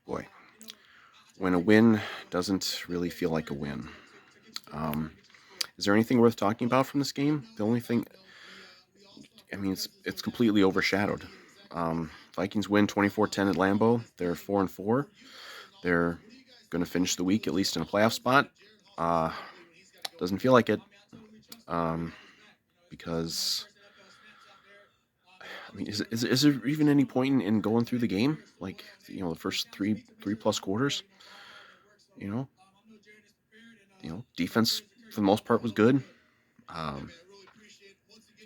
Boy, when a win doesn't really feel like a win. Um, is there anything worth talking about from this game? The only thing, I mean, it's completely overshadowed. Vikings win 24-10 at Lambeau. They're 4-4. They're going to finish the week at least in a playoff spot. Uh, doesn't feel like it, um, because I mean, is there even any point in going through the game? Like, the first three plus quarters. You know, defense for the most part was good. Um,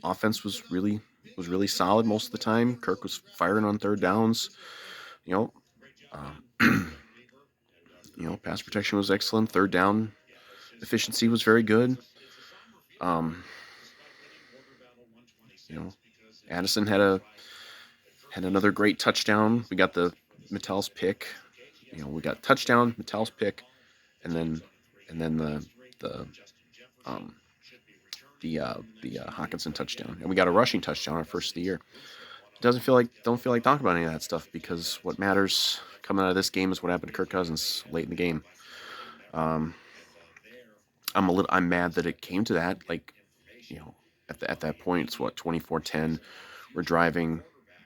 Offense was really solid most of the time. Kirk was firing on third downs. You know, um, pass protection was excellent. Third down efficiency was very good. Um, you know, Addison had another great touchdown. We got the Mattel's pick. We got touchdown, Mattel's pick, and then the um, the Hawkinson touchdown, and we got a rushing touchdown our first of the year. Don't feel like talking about any of that stuff, because what matters coming out of this game is what happened to Kirk Cousins late in the game. Um, I'm mad that it came to that. Like, at that point, it's what, 24-10. We're driving.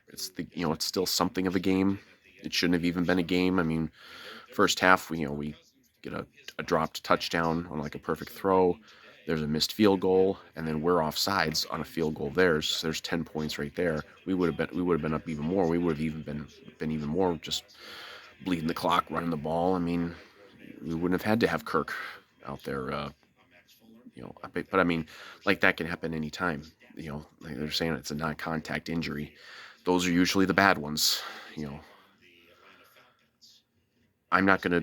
It's still something of a game. It shouldn't have even been a game. I mean, first half, we get a dropped touchdown on like a perfect throw. There's a missed field goal, and then we're offsides on a field goal. There's 10 points right there. We would have been up even more. We would have even been even more just bleeding the clock, running the ball. I mean, we wouldn't have had to have Kirk out there. But I mean, like, that can happen anytime. Like they're saying, it's a non-contact injury. Those are usually the bad ones. You know, I'm not gonna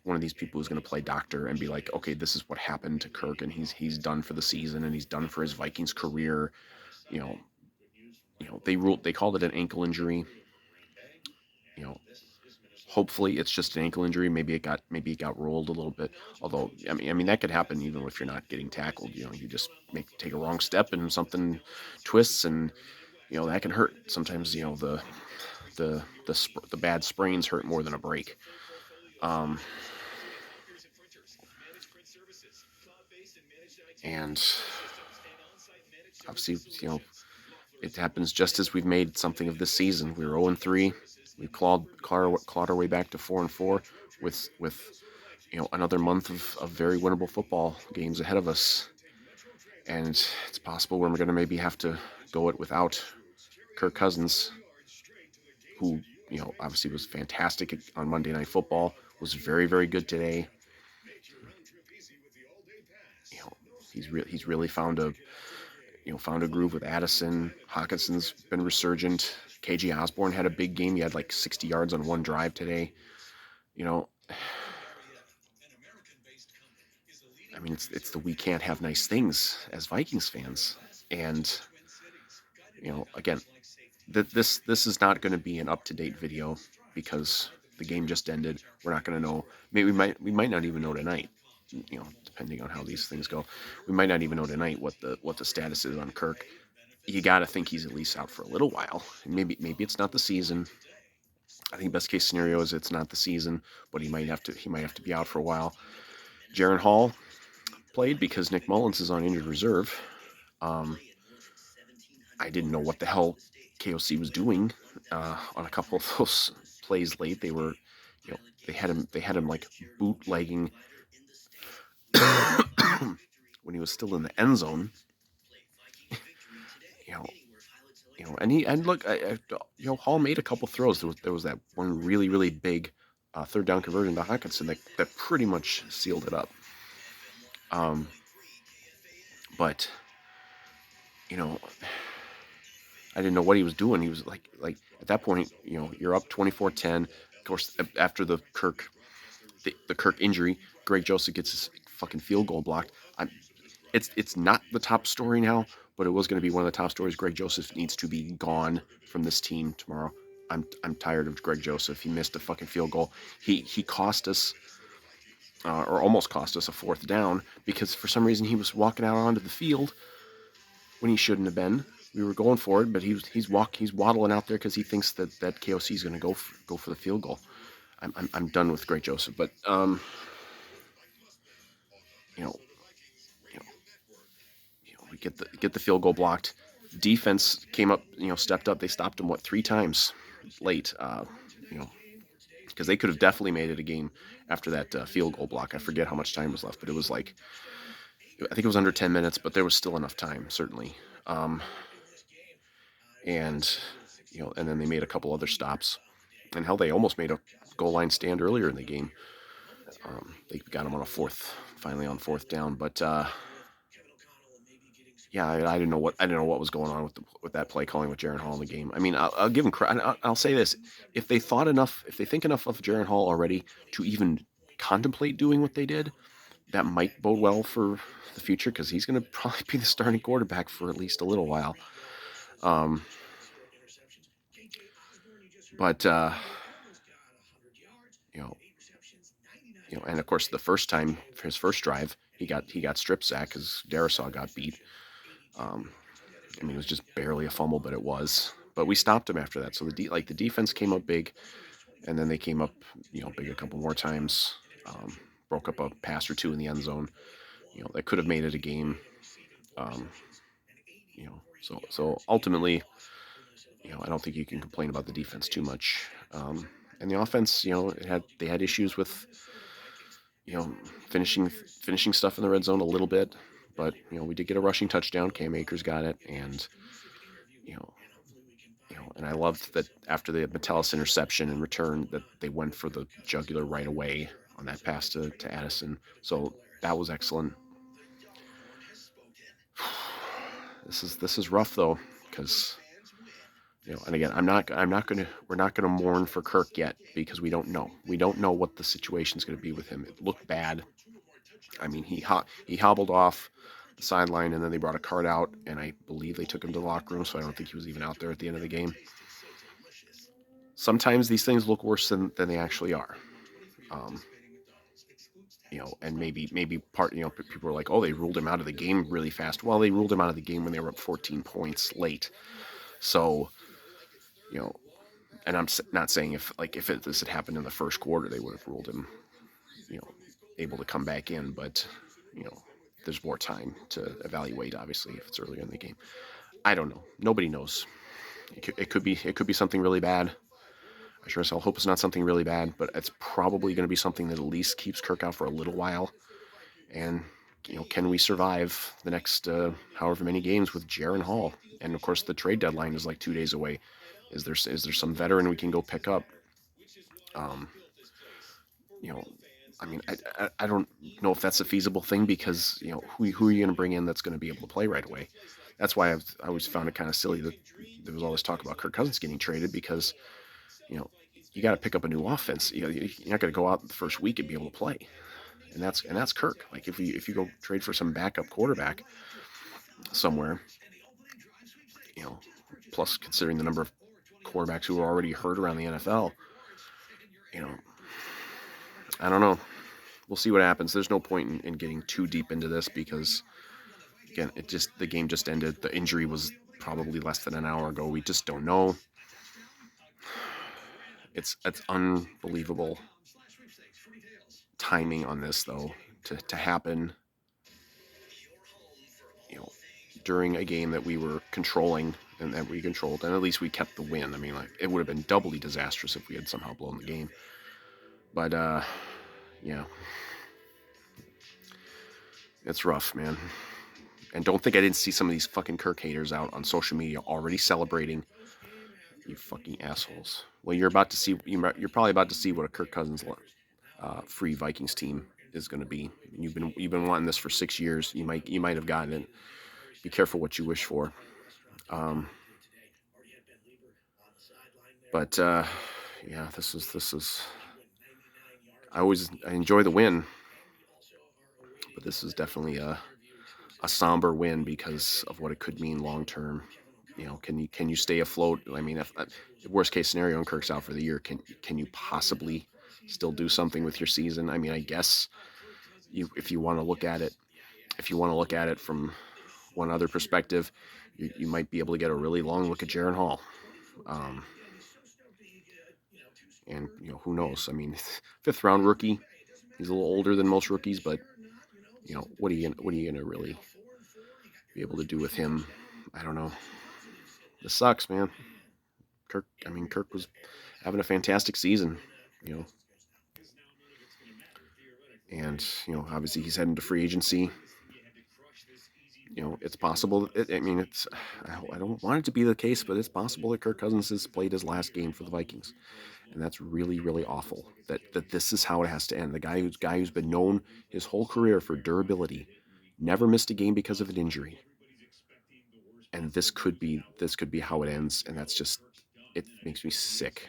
one of these people who's gonna play doctor and be like, okay, this is what happened to Kirk, and he's done for the season, and he's done for his Vikings career. You know, they called it an ankle injury. You know, hopefully it's just an ankle injury. Maybe it got rolled a little bit. Although, I mean that could happen even if you're not getting tackled. You just take a wrong step and something twists, and that can hurt. Sometimes the bad sprains hurt more than a break. Um, and obviously, it happens just as we've made something of this season. We were 0-3. We clawed our way back to 4-4 with another month of very winnable football games ahead of us. And it's possible we're going to maybe have to go it without Kirk Cousins, who obviously was fantastic on Monday Night Football, was very, very good today. He's really found a groove with Addison. Hawkinson's been resurgent. KJ Osborne had a big game. He had like 60 yards on one drive today. I mean, it's the we can't have nice things as Vikings fans. And again, this is not going to be an up-to-date video, because the game just ended. We're not going to know. Maybe we might not even know tonight. Depending on how these things go, we might not even know tonight what the status is on Kirk. You got to think he's at least out for a little while. Maybe it's not the season. I think best case scenario is it's not the season, but he might have to be out for a while. Jaron Hall played because Nick Mullins is on injured reserve. I didn't know what the hell KOC was doing on a couple of those plays late. They were, they had him like bootlegging when he was still in the end zone. And look, Hall made a couple throws. There was that one really, really big third down conversion to Hawkinson that pretty much sealed it up. But I didn't know what he was doing. He was like at that point, you're up 24-10. Of course, after the Kirk injury, Greg Joseph gets his fucking field goal blocked. It's not the top story now, but it was going to be one of the top stories. Greg Joseph needs to be gone from this team tomorrow. I'm tired of Greg Joseph. He missed a fucking field goal. He cost us, or almost cost us, a fourth down, because for some reason he was walking out onto the field when he shouldn't have been. we were going for it, but he's waddling out there because he thinks that KOC is going to go for the field goal. I'm done with Greg Joseph, but you know, you know, we get the field goal blocked. Defense came up, stepped up. They stopped him 3 times late. You know, because they could have definitely made it a game after that field goal block. I forget how much time was left, but it was like I think it was under 10 minutes, but there was still enough time, certainly. And and then they made a couple other stops, and hell, they almost made a goal line stand earlier in the game. They got him on finally on fourth down, but yeah, I didn't know what was going on with that play calling with Jaron Hall in the game. I mean, I'll give him credit. I'll say this: if they think enough of Jaron Hall already to even contemplate doing what they did, that might bode well for the future because he's going to probably be the starting quarterback for at least a little while. But you know, and of course, the first time for his first drive, he got strip sacked because Darisaw got beat. I mean, it was just barely a fumble, but it was. But we stopped him after that. So the defense came up big, and then they came up, big a couple more times. Broke up a pass or two in the end zone. That could have made it a game. So ultimately, I don't think you can complain about the defense too much. And the offense, they had issues with, finishing stuff in the red zone a little bit, but we did get a rushing touchdown. Cam Akers got it, and and I loved that after the Metellus interception and return that they went for the jugular right away on that pass to Addison. So that was excellent. This is rough though, because and again, we're not gonna mourn for Kirk yet because we don't know what the situation's gonna be with him. It looked bad. I mean, he hobbled off the sideline, and then they brought a cart out, and I believe they took him to the locker room, so I don't think he was even out there at the end of the game. Sometimes these things look worse than they actually are. And maybe part, people are like, oh, they ruled him out of the game really fast. Well, they ruled him out of the game when they were up 14 points late. So, and I'm not saying if this had happened in the first quarter, they would have ruled him, able to come back in, but, there's more time to evaluate, obviously, if it's earlier in the game. I don't know. Nobody knows. It could be something really bad. I sure as hell hope it's not something really bad, but it's probably going to be something that at least keeps Kirk out for a little while. And can we survive the next however many games with Jaron Hall? And of course, the trade deadline is like 2 days away. Is there some veteran we can go pick up? I mean, I don't know if that's a feasible thing because who are you going to bring in that's going to be able to play right away? That's why I always found it kind of silly that there was all this talk about Kirk Cousins getting traded because you got to pick up a new offense. You're not going to go out the first week and be able to play, and that's Kirk. Like if you go trade for some backup quarterback somewhere, plus considering the number of quarterbacks who are already hurt around the NFL, I don't know. We'll see what happens. There's no point in getting too deep into this because, again, the game just ended. The injury was probably less than an hour ago. We just don't know. It's unbelievable timing on this though to happen. During a game that we were controlling and that we controlled, and at least we kept the win. I mean, like it would have been doubly disastrous if we had somehow blown the game. But yeah. It's rough, man. And don't think I didn't see some of these fucking Kirk haters out on social media already celebrating. You fucking assholes. Well, you're probably about to see what a Kirk Cousins free Vikings team is going to be. You've been wanting this for 6 years. You might have gotten it. Be careful what you wish for. But yeah, this is. I enjoy the win, but this is definitely a somber win because of what it could mean long term. Can you stay afloat? I mean, if worst case scenario and Kirk's out for the year, can you possibly still do something with your season? I mean, I guess if you want to look at it from one other perspective, you might be able to get a really long look at Jaron Hall. Um, and who knows? I mean, 5th-round rookie. He's a little older than most rookies, but what are you gonna really be able to do with him? I don't know. This sucks, man. Kirk was having a fantastic season, and obviously he's heading to free agency. It's possible. I don't want it to be the case, but it's possible that Kirk Cousins has played his last game for the Vikings, and that's really, really awful. That this is how it has to end. The guy who's been known his whole career for durability, never missed a game because of an injury, and this could be how it ends, and that's just, it makes me sick.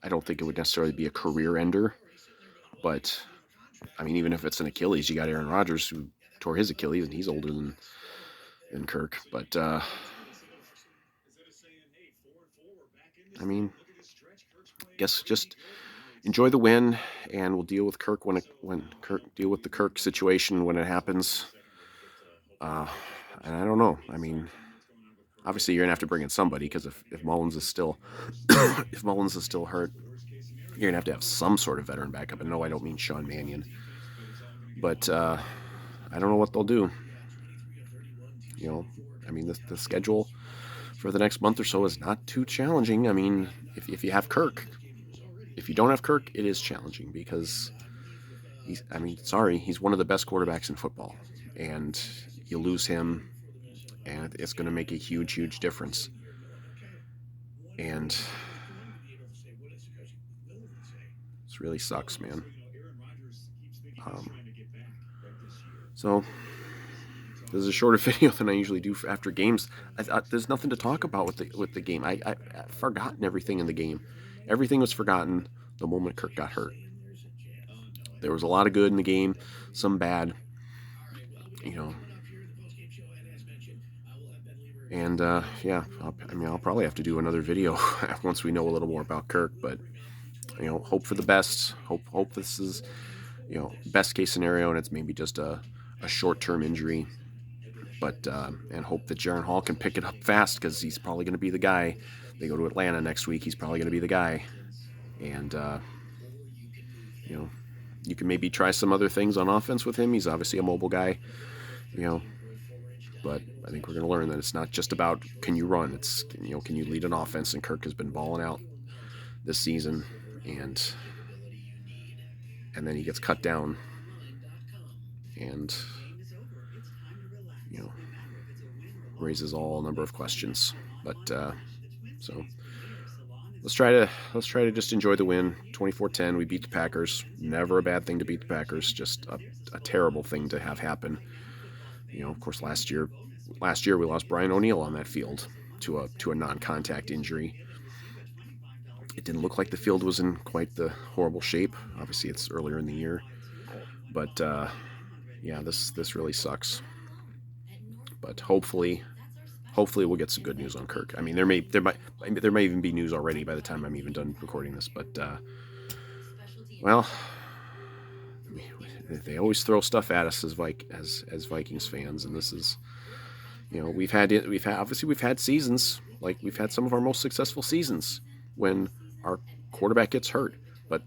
I don't think it would necessarily be a career ender, but I mean, even if it's an Achilles, you got Aaron Rodgers who tore his Achilles, and he's older than Kirk. But I mean, guess just enjoy the win, and we'll deal with Kirk deal with the Kirk situation when it happens. And I don't know. I mean, obviously you're gonna have to bring in somebody, because if Mullins is still if Mullins is still hurt, you're gonna have to have some sort of veteran backup. And no, I don't mean Sean Mannion, but I don't know what they'll do. I mean, the schedule for the next month or so is not too challenging. I mean, if you have Kirk, if you don't have Kirk, it is challenging, because he's one of the best quarterbacks in football, and you lose him, and it's going to make a huge, huge difference. And this really sucks, man. So this is a shorter video than I usually do after games. There's nothing to talk about with the game. I've forgotten everything in the game. Everything was forgotten the moment Kirk got hurt. There was a lot of good in the game, some bad, And yeah, I'll probably have to do another video once we know a little more about Kirk. But hope for the best. Hope this is best case scenario, and it's maybe just a short-term injury. But and hope that Jaron Hall can pick it up fast, because he's probably going to be the guy. They go to Atlanta next week. He's probably going to be the guy. And you can maybe try some other things on offense with him. He's obviously a mobile guy. But I think we're going to learn that it's not just about can you run. It's can you lead an offense, and Kirk has been balling out this season, and then he gets cut down, and raises all a number of questions. But so let's try to just enjoy the win. 24-10, we beat the Packers. Never a bad thing to beat the Packers. Just a terrible thing to have happen. Of course, last year we lost Brian O'Neill on that field to a non-contact injury. It didn't look like the field was in quite the horrible shape. Obviously, it's earlier in the year, but yeah, this really sucks. But hopefully we'll get some good news on Kirk. I mean, there might even be news already by the time I'm even done recording this. But well, they always throw stuff at us as Vikings fans, and this is we've had seasons, like we've had some of our most successful seasons when our quarterback gets hurt, but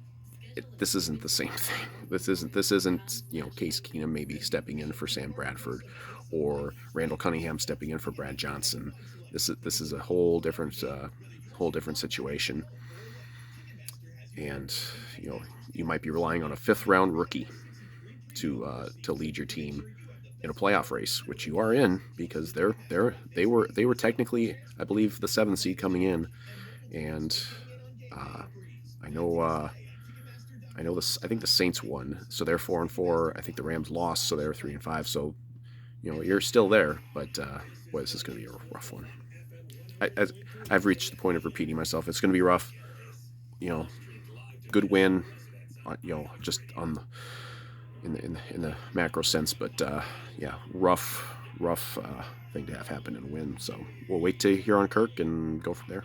this isn't the same thing. This isn't Case Keenum maybe stepping in for Sam Bradford, or Randall Cunningham stepping in for Brad Johnson. This is a whole different situation, and you might be relying on a 5th-round rookie to lead your team in a playoff race, which you are in, because they were technically, I believe, the 7th seed coming in, and I know this. I think the Saints won, so they're 4-4. I think the Rams lost, so they're 3-5. So you're still there, but boy, this is going to be a rough one. I've reached the point of repeating myself. It's going to be rough. Good win. Just on in the macro sense, but yeah, rough thing to have happen and win. So we'll wait to hear on Kirk and go from there.